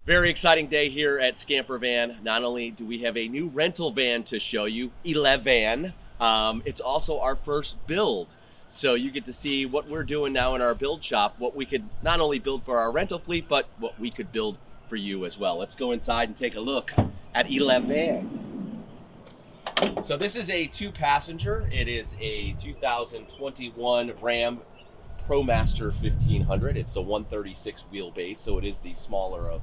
Very exciting day here at sCAMPer Van. Not only do we have a new rental van to show you, EleVAN, it's also our first build. So you get to see what we're doing now in our build shop, what we could not only build for our rental fleet, but what we could build for you as well. Let's go inside and take a look at EleVAN. So this is a 2-passenger. It is a 2021 Ram ProMaster 1500. It's a 136 wheelbase, so it is the smaller of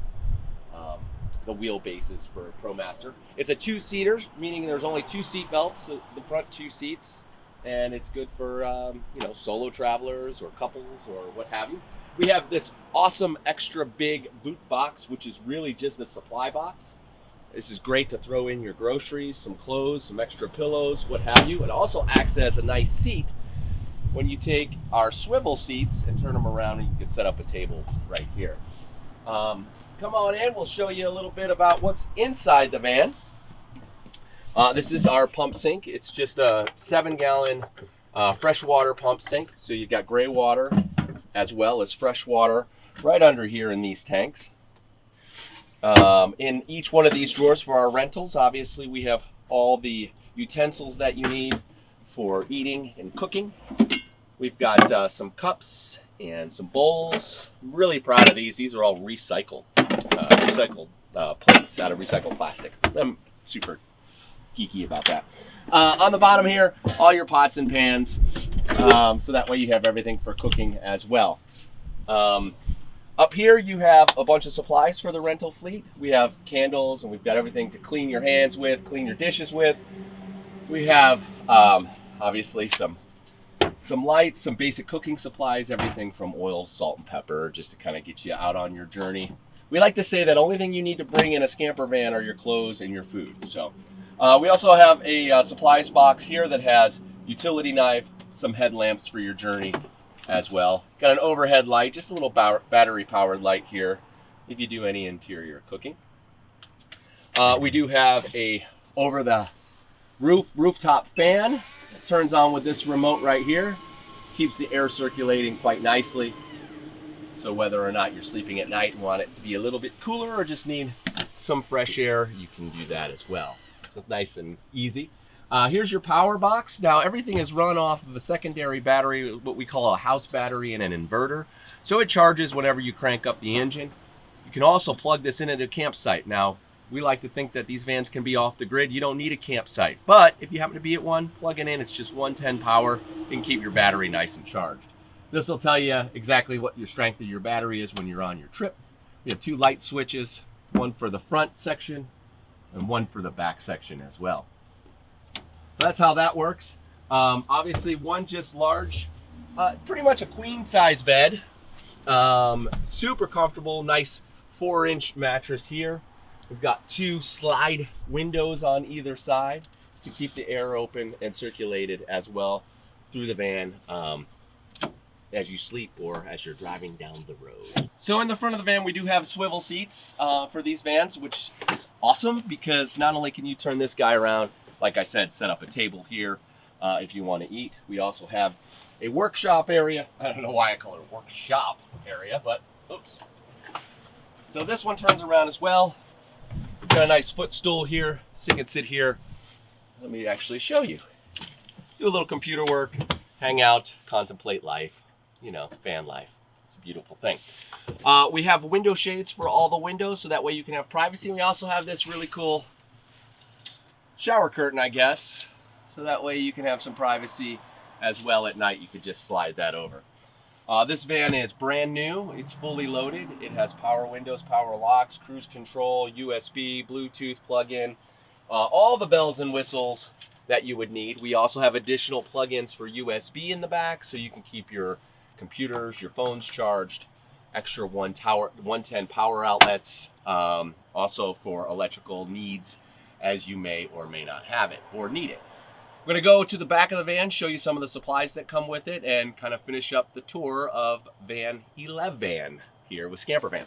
the wheelbases for ProMaster. It's a 2-seater, meaning there's only 2 seat belts, so the front 2 seats, and it's good for solo travelers or couples or what have you. We have this awesome extra big boot box, which is really just a supply box. This is great to throw in your groceries, some clothes, some extra pillows, what have you. It also acts as a nice seat when you take our swivel seats and turn them around, and you can set up a table right here. Come on in, we'll show you a little bit about what's inside the van. This is our pump sink. It's just a 7-gallon freshwater pump sink. So you've got gray water as well as fresh water right under here in these tanks. In each one of these drawers for our rentals, obviously we have all the utensils that you need for eating and cooking. We've got some cups and some bowls. I'm really proud of these. These are all recycled plates out of recycled plastic. I'm super geeky about that. On the bottom here, all your pots and pans, so that way you have everything for cooking as well. Up here you have a bunch of supplies for the rental fleet. We have candles, and we've got everything to clean your hands with, clean your dishes with. We have obviously some lights, some basic cooking supplies, everything from oil, salt, and pepper, just to kind of get you out on your journey. We like to say that only thing you need to bring in a sCAMPer van are your clothes and your food. So we also have a supplies box here that has utility knife, some headlamps for your journey as well. Got an overhead light, just a little battery powered light here if you do any interior cooking. We do have a over the rooftop fan. It turns on with this remote right here. Keeps the air circulating quite nicely. So whether or not you're sleeping at night and want it to be a little bit cooler or just need some fresh air, you can do that as well. So it's nice and easy. Here's your power box. Now everything is run off of a secondary battery, what we call a house battery, and an inverter. So it charges whenever you crank up the engine. You can also plug this in at a campsite. Now we like to think that these vans can be off the grid. You don't need a campsite, but if you happen to be at one, plug it in. It's just 110 power. You can keep your battery nice and charged. This will tell you exactly what your strength of your battery is when you're on your trip. We have 2 light switches, one for the front section and one for the back section as well. So that's how that works. Obviously one just large, pretty much a queen size bed. Super comfortable, nice 4-inch mattress here. We've got 2 slide windows on either side to keep the air open and circulated as well through the van as you sleep or as you're driving down the road. So in the front of the van, we do have swivel seats for these vans, which is awesome because not only can you turn this guy around, like I said, set up a table here if you want to eat. We also have a workshop area. I don't know why I call it a workshop area, but oops. So this one turns around as well. We've got a nice footstool here, so you can sit here. Let me actually show you. Do a little computer work, hang out, contemplate life, van life. It's a beautiful thing. We have window shades for all the windows, so that way you can have privacy. We also have this really cool shower curtain, I guess, so that way you can have some privacy as well at night. You could just slide that over. This van is brand new. It's fully loaded. It has power windows, power locks, cruise control, USB, Bluetooth plug-in, all the bells and whistles that you would need. We also have additional plug-ins for USB in the back, so you can keep your computers, your phones charged, extra 110 power outlets, also for electrical needs as you may or may not have it or need it. We're going to go to the back of the van, show you some of the supplies that come with it, and kind of finish up the tour of van EleVAN here with sCAMPer Van.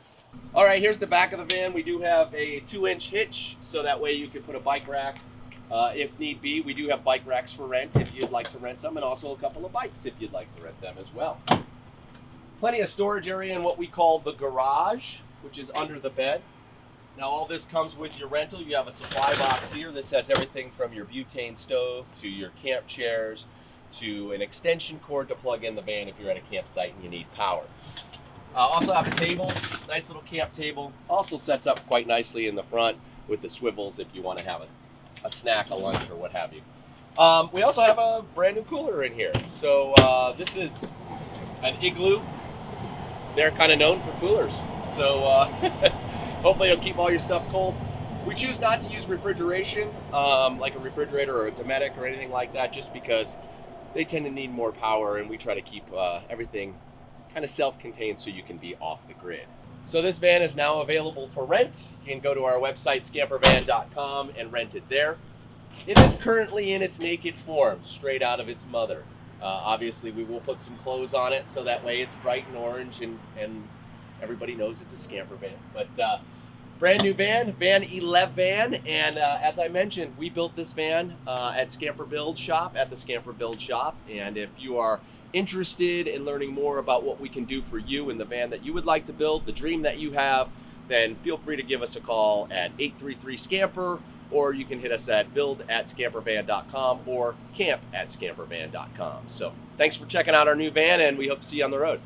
All right, here's the back of the van. We do have a 2-inch hitch, so that way you can put a bike rack if need be. We do have bike racks for rent if you'd like to rent some, and also a couple of bikes if you'd like to rent them as well. Plenty of storage area in what we call the garage, which is under the bed. Now all this comes with your rental. You have a supply box here. This has everything from your butane stove to your camp chairs to an extension cord to plug in the van if you're at a campsite and you need power. Also have a table, nice little camp table. Also sets up quite nicely in the front with the swivels if you want to have a snack, a lunch, or what have you. We also have a brand new cooler in here. So this is an Igloo. They're kind of known for coolers. So hopefully it'll keep all your stuff cold. We choose not to use refrigeration, like a refrigerator or a Dometic or anything like that, just because they tend to need more power, and we try to keep everything kind of self-contained so you can be off the grid. So this van is now available for rent. You can go to our website, scampervan.com, and rent it there. It is currently in its naked form, straight out of its mother. Obviously, we will put some clothes on it so that way it's bright and orange and everybody knows it's a sCAMPer van. But brand new van EleVAN, and as I mentioned, we built this van at sCAMPer Build Shop, at the sCAMPer Build Shop. And if you are interested in learning more about what we can do for you in the van that you would like to build, the dream that you have, then feel free to give us a call at 833-SCAMPer, or you can hit us at build@scampervan.com or camp@scampervan.com. So thanks for checking out our new van, and we hope to see you on the road.